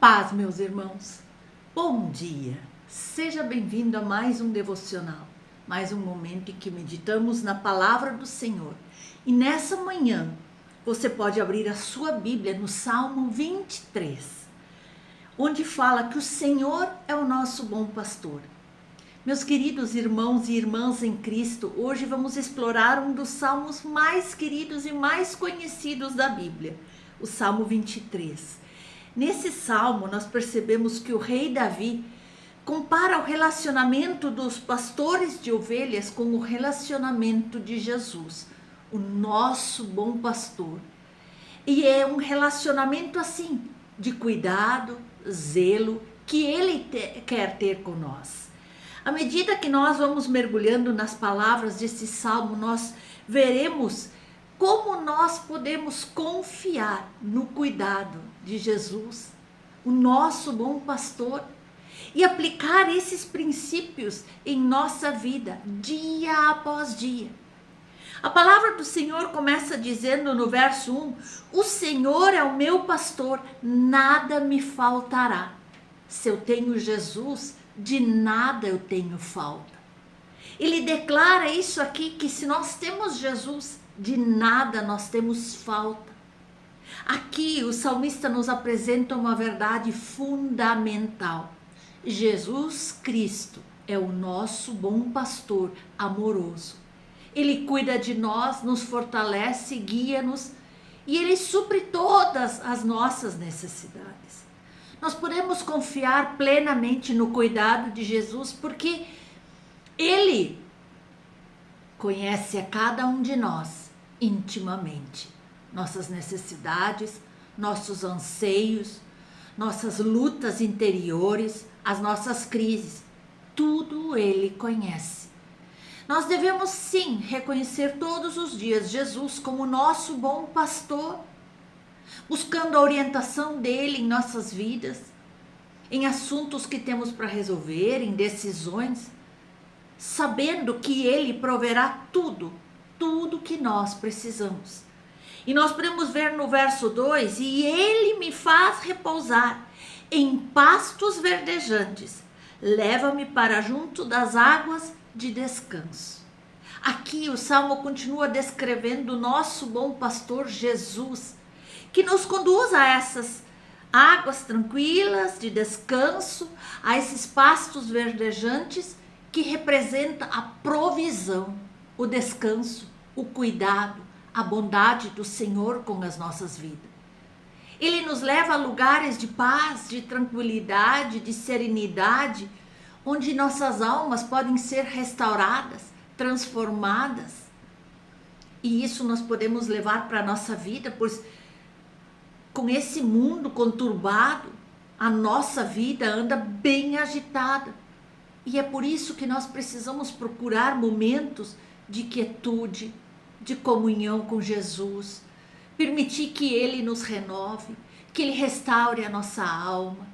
Paz, meus irmãos. Bom dia. Seja bem-vindo a mais um devocional, mais um momento em que meditamos na palavra do Senhor. E nessa manhã, você pode abrir a sua Bíblia no Salmo 23, onde fala que o Senhor é o nosso bom pastor. Meus queridos irmãos e irmãs em Cristo, hoje vamos explorar um dos salmos mais queridos e mais conhecidos da Bíblia, o Salmo 23. Nesse salmo, nós percebemos que o rei Davi compara o relacionamento dos pastores de ovelhas com o relacionamento de Jesus, o nosso bom pastor. E é um relacionamento assim, de cuidado, zelo, que ele quer ter com nós. À medida que nós vamos mergulhando nas palavras desse salmo, nós veremos como nós podemos confiar no cuidado de Jesus, o nosso bom pastor, e aplicar esses princípios em nossa vida, dia após dia. A palavra do Senhor começa dizendo no verso 1: o Senhor é o meu pastor, nada me faltará. Se eu tenho Jesus, de nada eu tenho falta. Ele declara isso aqui, que se nós temos Jesus, de nada nós temos falta. Aqui o salmista nos apresenta uma verdade fundamental. Jesus Cristo é o nosso bom pastor amoroso. Ele cuida de nós, nos fortalece, guia-nos e ele supre todas as nossas necessidades. Nós podemos confiar plenamente no cuidado de Jesus porque ele conhece a cada um de nós intimamente, nossas necessidades, nossos anseios, nossas lutas interiores, as nossas crises, tudo ele conhece. Nós devemos sim reconhecer todos os dias Jesus como nosso bom pastor, buscando a orientação dele em nossas vidas, em assuntos que temos para resolver, em decisões, sabendo que ele proverá tudo que nós precisamos. E nós podemos ver no verso 2: e ele me faz repousar em pastos verdejantes, leva-me para junto das águas de descanso. Aqui o Salmo continua descrevendo o nosso bom pastor Jesus, que nos conduz a essas águas tranquilas de descanso, a esses pastos verdejantes que representa a provisão, o descanso, o cuidado, a bondade do Senhor com as nossas vidas. Ele nos leva a lugares de paz, de tranquilidade, de serenidade, onde nossas almas podem ser restauradas, transformadas. E isso nós podemos levar para a nossa vida, pois com esse mundo conturbado, a nossa vida anda bem agitada. E é por isso que nós precisamos procurar momentos de quietude, de comunhão com Jesus, permitir que ele nos renove, que ele restaure a nossa alma,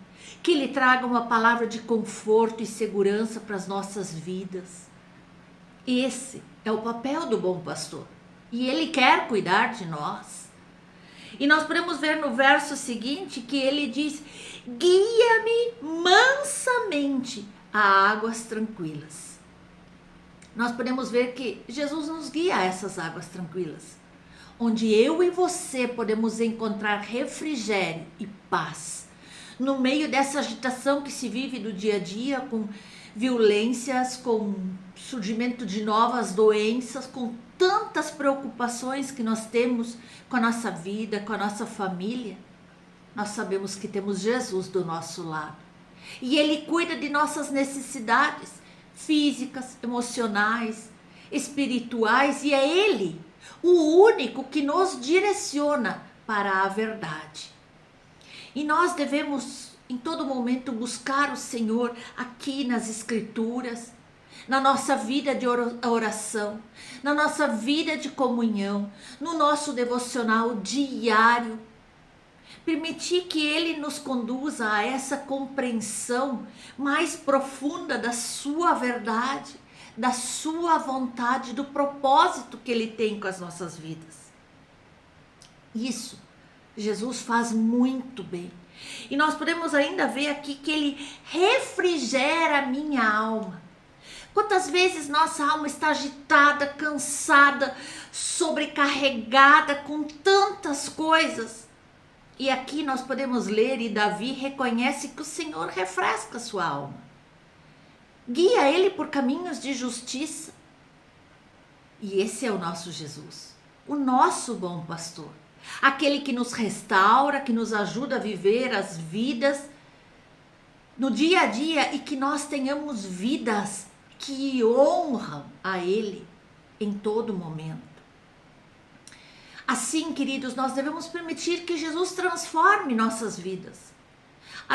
que ele traga uma palavra de conforto e segurança para as nossas vidas. Esse é o papel do bom pastor e ele quer cuidar de nós. E nós podemos ver no verso seguinte que ele diz: guia-me mansamente a águas tranquilas. Nós podemos ver que Jesus nos guia a essas águas tranquilas, onde eu e você podemos encontrar refrigério e paz, no meio dessa agitação que se vive do dia a dia, com violências, com surgimento de novas doenças, com tantas preocupações que nós temos com a nossa vida, com a nossa família. Nós sabemos que temos Jesus do nosso lado e ele cuida de nossas necessidades físicas, emocionais, espirituais, e é ele o único que nos direciona para a verdade. E nós devemos em todo momento buscar o Senhor aqui nas Escrituras, na nossa vida de oração, na nossa vida de comunhão, no nosso devocional diário. Permitir que ele nos conduza a essa compreensão mais profunda da sua verdade, da sua vontade, do propósito que ele tem com as nossas vidas. Isso Jesus faz muito bem. E nós podemos ainda ver aqui que ele refrigera a minha alma. Quantas vezes nossa alma está agitada, cansada, sobrecarregada com tantas coisas. E aqui nós podemos ler, e Davi reconhece que o Senhor refresca a sua alma. Guia ele por caminhos de justiça. E esse é o nosso Jesus, o nosso bom pastor. Aquele que nos restaura, que nos ajuda a viver as vidas no dia a dia e que nós tenhamos vidas que honram a Ele em todo momento. Assim, queridos, nós devemos permitir que Jesus transforme nossas vidas.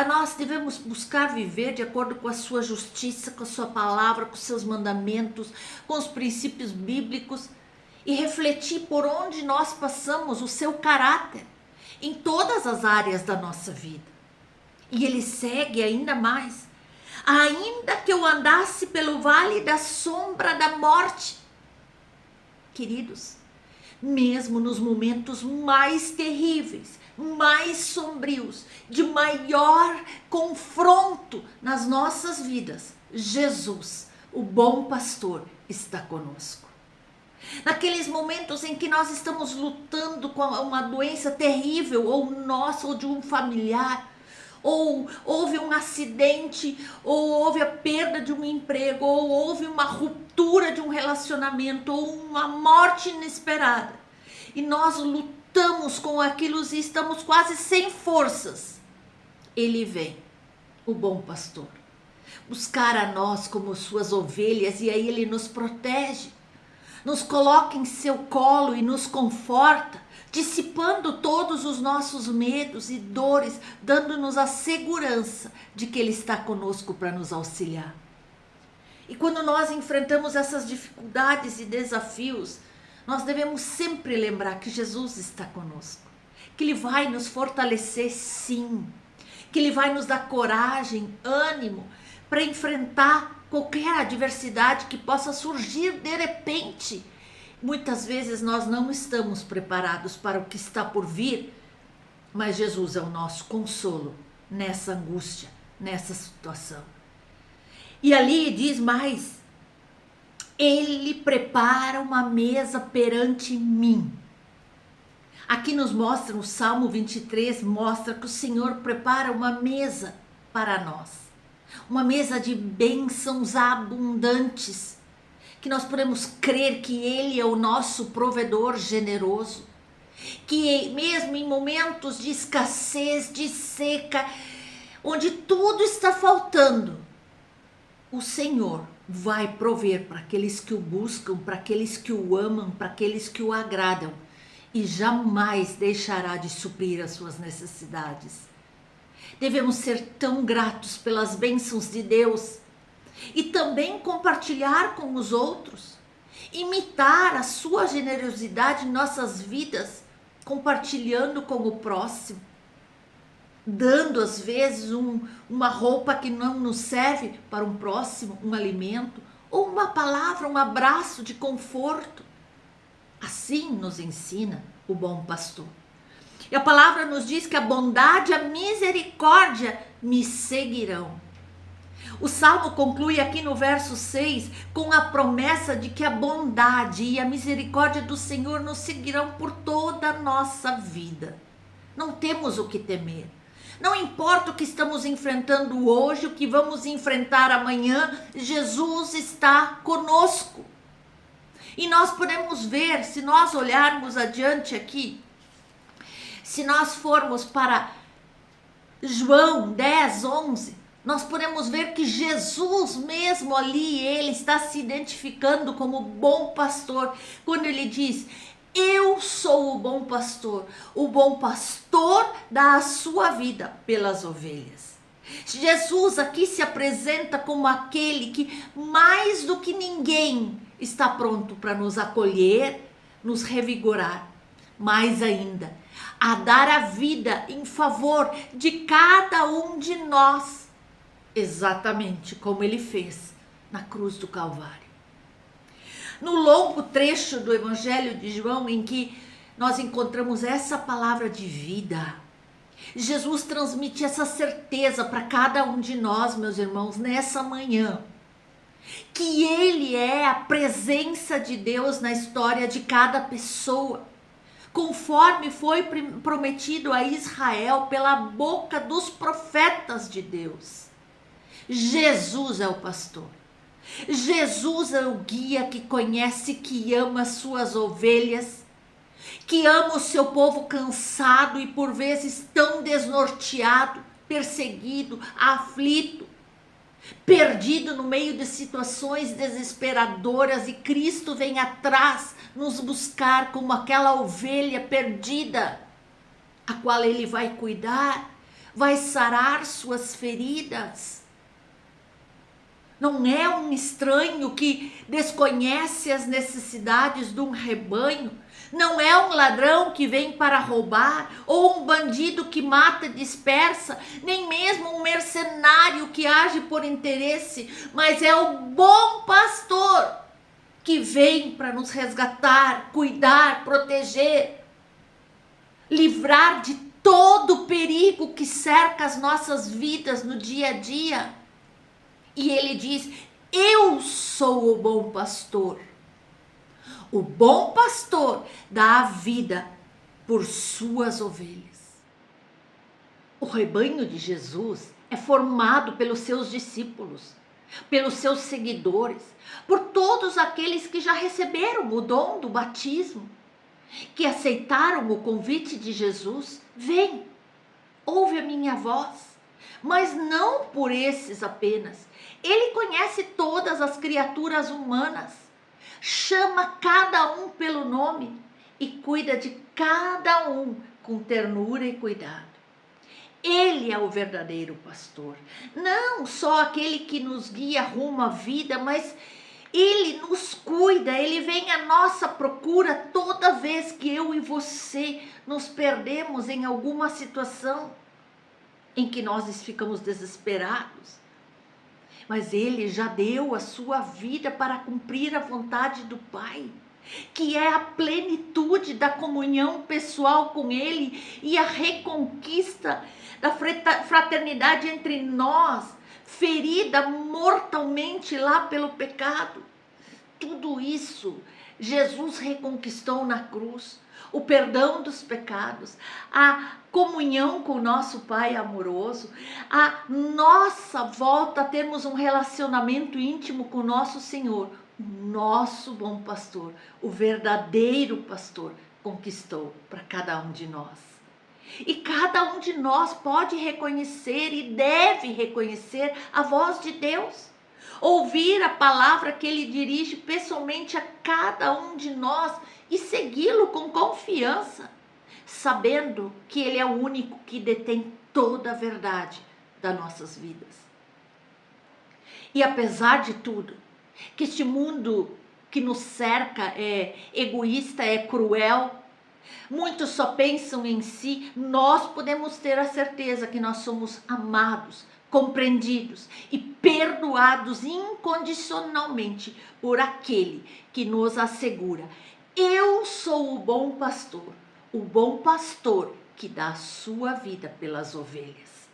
Nós devemos buscar viver de acordo com a sua justiça, com a sua palavra, com os seus mandamentos, com os princípios bíblicos e refletir por onde nós passamos o seu caráter em todas as áreas da nossa vida. E ele segue ainda mais. Ainda que eu andasse pelo vale da sombra da morte. Queridos, mesmo nos momentos mais terríveis, mais sombrios, de maior confronto nas nossas vidas, Jesus, o bom pastor, está conosco. Naqueles momentos em que nós estamos lutando com uma doença terrível, ou nossa, ou de um familiar, ou houve um acidente, ou houve a perda de um emprego, ou houve uma ruptura de um relacionamento, ou uma morte inesperada, e nós lutamos com aquilo e estamos quase sem forças, ele vem, o bom pastor, buscar a nós como suas ovelhas, e aí ele nos protege, nos coloca em seu colo e nos conforta, dissipando todos os nossos medos e dores, dando-nos a segurança de que Ele está conosco para nos auxiliar. E quando nós enfrentamos essas dificuldades e desafios, nós devemos sempre lembrar que Jesus está conosco, que Ele vai nos fortalecer sim, que Ele vai nos dar coragem, ânimo para enfrentar qualquer adversidade que possa surgir de repente. Muitas vezes nós não estamos preparados para o que está por vir, mas Jesus é o nosso consolo nessa angústia, nessa situação. E ali diz mais, Ele prepara uma mesa perante mim. Aqui nos mostra, o Salmo 23 mostra que o Senhor prepara uma mesa para nós. Uma mesa de bênçãos abundantes, que nós podemos crer que Ele é o nosso provedor generoso, que mesmo em momentos de escassez, de seca, onde tudo está faltando, o Senhor vai prover para aqueles que o buscam, para aqueles que o amam, para aqueles que o agradam, e jamais deixará de suprir as suas necessidades. Devemos ser tão gratos pelas bênçãos de Deus e também compartilhar com os outros, imitar a sua generosidade em nossas vidas, compartilhando com o próximo, dando às vezes uma roupa que não nos serve para um próximo, um alimento, ou uma palavra, um abraço de conforto. Assim nos ensina o bom pastor. E a palavra nos diz que a bondade e a misericórdia me seguirão. O Salmo conclui aqui no verso 6 com a promessa de que a bondade e a misericórdia do Senhor nos seguirão por toda a nossa vida. Não temos o que temer. Não importa o que estamos enfrentando hoje, o que vamos enfrentar amanhã, Jesus está conosco. E nós podemos ver, se nós olharmos adiante aqui, se nós formos para João 10, 11, nós podemos ver que Jesus mesmo ali, ele está se identificando como bom pastor, quando ele diz, eu sou o bom pastor dá a sua vida pelas ovelhas. Jesus aqui se apresenta como aquele que mais do que ninguém está pronto para nos acolher, nos revigorar, mais ainda, a dar a vida em favor de cada um de nós, exatamente como ele fez na cruz do Calvário. No longo trecho do Evangelho de João, em que nós encontramos essa palavra de vida. Jesus transmite essa certeza para cada um de nós, meus irmãos, nessa manhã, que Ele é a presença de Deus na história de cada pessoa, conforme foi prometido a Israel pela boca dos profetas de Deus. Jesus é o pastor. Jesus é o guia que conhece, que ama as suas ovelhas, que ama o seu povo cansado e por vezes tão desnorteado, perseguido, aflito, perdido no meio de situações desesperadoras, e Cristo vem atrás nos buscar como aquela ovelha perdida, a qual Ele vai cuidar, vai sarar suas feridas. Não é um estranho que desconhece as necessidades de um rebanho. Não é um ladrão que vem para roubar, ou um bandido que mata e dispersa, nem mesmo um mercenário que age por interesse, mas é o bom pastor que vem para nos resgatar, cuidar, proteger, livrar de todo o perigo que cerca as nossas vidas no dia a dia. E Ele diz: eu sou o bom pastor. O bom pastor dá a vida por suas ovelhas. O rebanho de Jesus é formado pelos seus discípulos, pelos seus seguidores, por todos aqueles que já receberam o dom do batismo, que aceitaram o convite de Jesus. Vem, ouve a minha voz. Mas não por esses apenas. Ele conhece todas as criaturas humanas, chama cada um pelo nome e cuida de cada um com ternura e cuidado. Ele é o verdadeiro pastor, não só aquele que nos guia rumo à vida, mas Ele nos cuida, Ele vem à nossa procura toda vez que eu e você nos perdemos em alguma situação em que nós ficamos desesperados. Mas Ele já deu a sua vida para cumprir a vontade do Pai, que é a plenitude da comunhão pessoal com Ele e a reconquista da fraternidade entre nós, ferida mortalmente lá pelo pecado. Tudo isso Jesus reconquistou na cruz. O perdão dos pecados, a comunhão com o nosso Pai amoroso, a nossa volta a termos um relacionamento íntimo com o nosso Senhor, o nosso bom pastor, o verdadeiro pastor, conquistou para cada um de nós. E cada um de nós pode reconhecer e deve reconhecer a voz de Deus, ouvir a palavra que Ele dirige pessoalmente a cada um de nós e segui-lo com confiança, sabendo que Ele é o único que detém toda a verdade das nossas vidas. E apesar de tudo, que este mundo que nos cerca é egoísta, é cruel, muitos só pensam em si, nós podemos ter a certeza que nós somos amados, compreendidos e perdoados incondicionalmente por aquele que nos assegura: eu sou o bom pastor que dá a sua vida pelas ovelhas.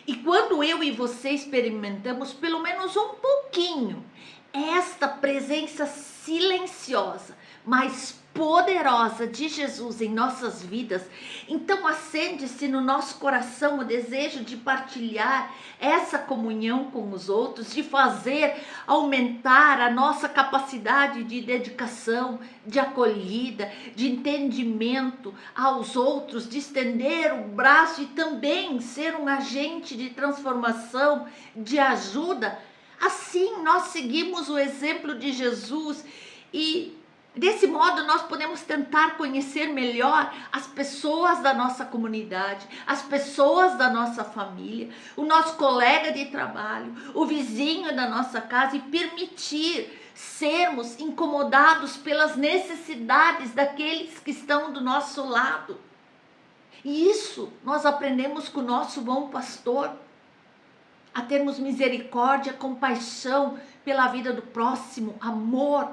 E quando eu e você experimentamos pelo menos um pouquinho esta presença silenciosa, mas poderosa de Jesus em nossas vidas, então acende-se no nosso coração o desejo de partilhar essa comunhão com os outros, de fazer aumentar a nossa capacidade de dedicação, de acolhida, de entendimento aos outros, de estender o braço e também ser um agente de transformação, de ajuda. Assim nós seguimos o exemplo de Jesus e desse modo nós podemos tentar conhecer melhor as pessoas da nossa comunidade, as pessoas da nossa família, o nosso colega de trabalho, o vizinho da nossa casa, e permitir sermos incomodados pelas necessidades daqueles que estão do nosso lado. E isso nós aprendemos com o nosso bom pastor, a termos misericórdia, compaixão pela vida do próximo, amor,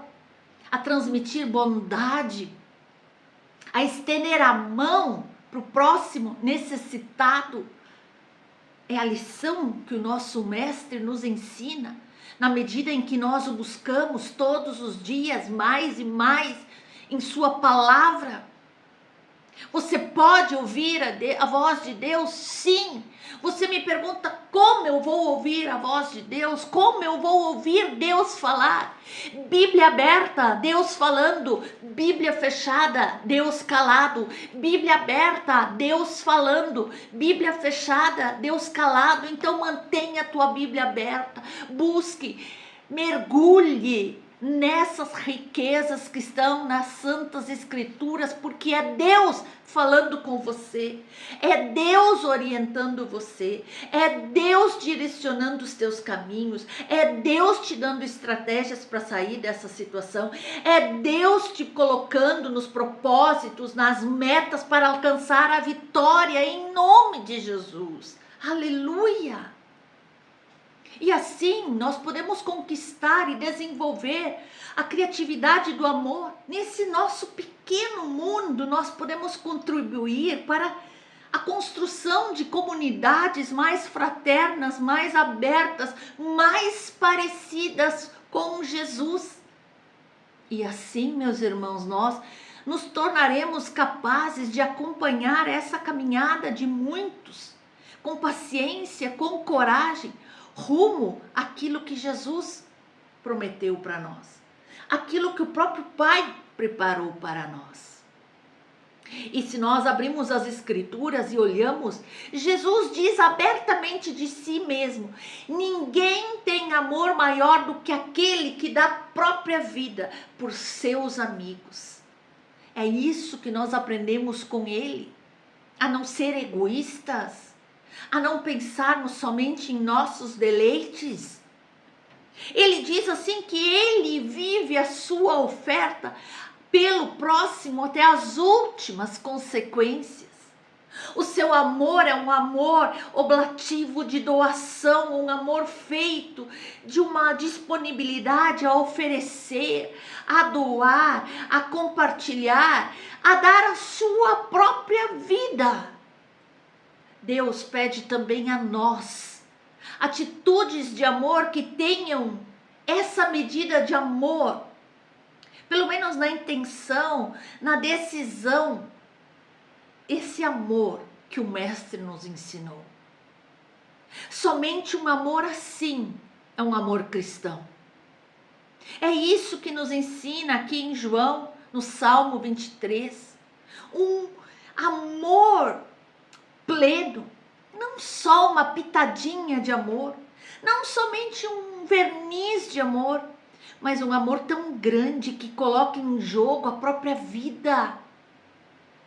a transmitir bondade, a estender a mão para o próximo necessitado. É a lição que o nosso mestre nos ensina, na medida em que nós o buscamos todos os dias, mais e mais, em sua palavra. Você pode ouvir a voz de Deus? Sim. Você me pergunta como eu vou ouvir a voz de Deus? Como eu vou ouvir Deus falar? Bíblia aberta, Deus falando. Bíblia fechada, Deus calado. Bíblia aberta, Deus falando. Bíblia fechada, Deus calado. Então mantenha a tua Bíblia aberta. Busque, mergulhe nessas riquezas que estão nas Santas Escrituras, porque é Deus falando com você, é Deus orientando você, é Deus direcionando os teus caminhos, é Deus te dando estratégias para sair dessa situação, é Deus te colocando nos propósitos, nas metas para alcançar a vitória em nome de Jesus. Aleluia! E assim nós podemos conquistar e desenvolver a criatividade do amor. Nesse nosso pequeno mundo, nós podemos contribuir para a construção de comunidades mais fraternas, mais abertas, mais parecidas com Jesus. E assim, meus irmãos, nós nos tornaremos capazes de acompanhar essa caminhada de muitos, com paciência, com coragem, rumo àquilo que Jesus prometeu para nós, aquilo que o próprio Pai preparou para nós. E se nós abrimos as Escrituras e olhamos, Jesus diz abertamente de si mesmo: ninguém tem amor maior do que aquele que dá a própria vida por seus amigos. É isso que nós aprendemos com ele, a não ser egoístas, a não pensarmos somente em nossos deleites. Ele diz assim que ele vive a sua oferta pelo próximo até as últimas consequências. O seu amor é um amor oblativo de doação, um amor feito de uma disponibilidade a oferecer, a doar, a compartilhar, a dar a sua própria vida. Deus pede também a nós atitudes de amor que tenham essa medida de amor, pelo menos na intenção, na decisão, esse amor que o Mestre nos ensinou. Somente um amor assim é um amor cristão. É isso que nos ensina aqui em João, no Salmo 23. Um amor pleno, não só uma pitadinha de amor, não somente um verniz de amor, mas um amor tão grande que coloca em jogo a própria vida.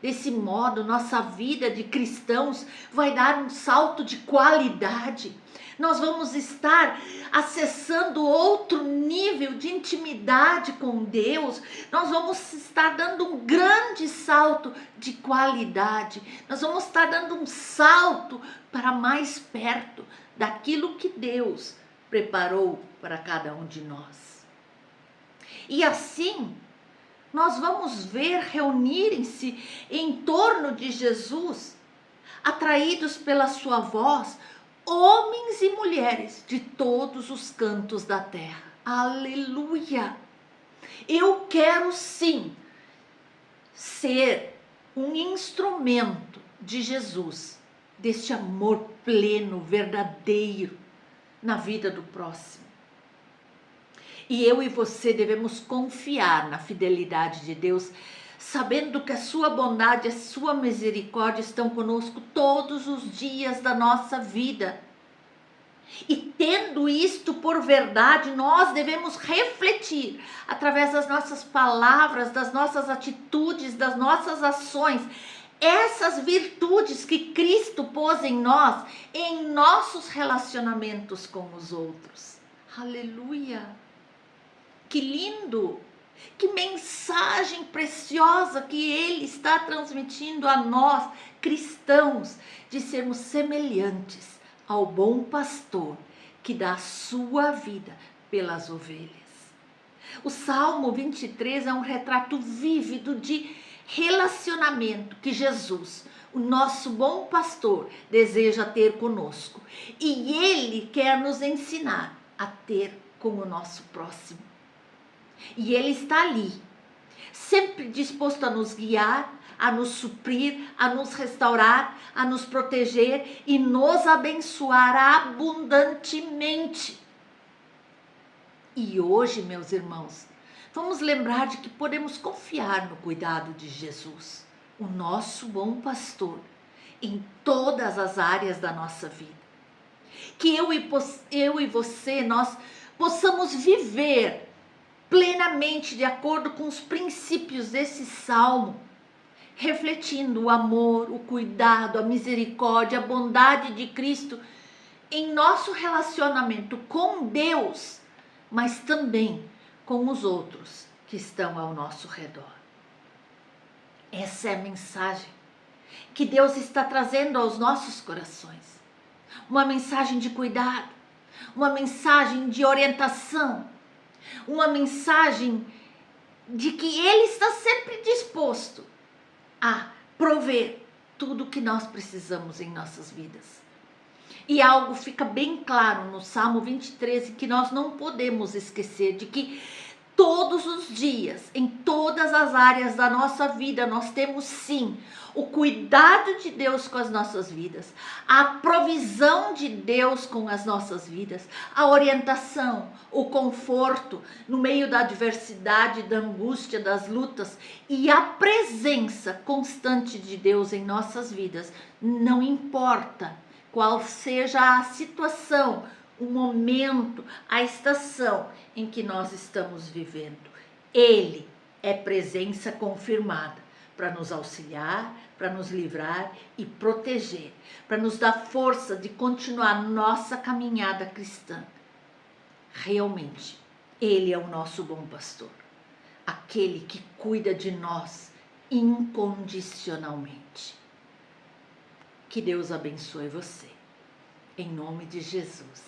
Desse modo, nossa vida de cristãos vai dar um salto de qualidade. Nós vamos estar acessando outro nível de intimidade com Deus. Nós vamos estar dando um grande salto de qualidade. Nós vamos estar dando um salto para mais perto daquilo que Deus preparou para cada um de nós. E assim, nós vamos ver reunirem-se em torno de Jesus, atraídos pela sua voz, homens e mulheres de todos os cantos da terra. Aleluia! Eu quero sim ser um instrumento de Jesus, deste amor pleno, verdadeiro na vida do próximo. E eu e você devemos confiar na fidelidade de Deus, sabendo que a sua bondade e a sua misericórdia estão conosco todos os dias da nossa vida. E tendo isto por verdade, nós devemos refletir através das nossas palavras, das nossas atitudes, das nossas ações, essas virtudes que Cristo pôs em nós, em nossos relacionamentos com os outros. Aleluia! Que lindo! Que mensagem preciosa que Ele está transmitindo a nós, cristãos, de sermos semelhantes ao bom pastor que dá a sua vida pelas ovelhas. O Salmo 23 é um retrato vívido de relacionamento que Jesus, o nosso bom pastor, deseja ter conosco. E Ele quer nos ensinar a ter com o nosso próximo. E Ele está ali, sempre disposto a nos guiar, a nos suprir, a nos restaurar, a nos proteger e nos abençoar abundantemente. E hoje, meus irmãos, vamos lembrar de que podemos confiar no cuidado de Jesus, o nosso bom pastor, em todas as áreas da nossa vida. Que eu e você, nós possamos viver plenamente de acordo com os princípios desse salmo, refletindo o amor, o cuidado, a misericórdia, a bondade de Cristo em nosso relacionamento com Deus, mas também com os outros que estão ao nosso redor. Essa é a mensagem que Deus está trazendo aos nossos corações. Uma mensagem de cuidado, uma mensagem de orientação, uma mensagem de que Ele está sempre disposto a prover tudo o que nós precisamos em nossas vidas. E algo fica bem claro no Salmo 23, que nós não podemos esquecer de que todos os dias, em todas as áreas da nossa vida, nós temos sim o cuidado de Deus com as nossas vidas, a provisão de Deus com as nossas vidas, a orientação, o conforto no meio da adversidade, da angústia, das lutas e a presença constante de Deus em nossas vidas. Não importa qual seja a situação, o momento, a estação em que nós estamos vivendo. Ele é presença confirmada para nos auxiliar, para nos livrar e proteger, para nos dar força de continuar nossa caminhada cristã. Realmente, Ele é o nosso bom pastor, aquele que cuida de nós incondicionalmente. Que Deus abençoe você, em nome de Jesus.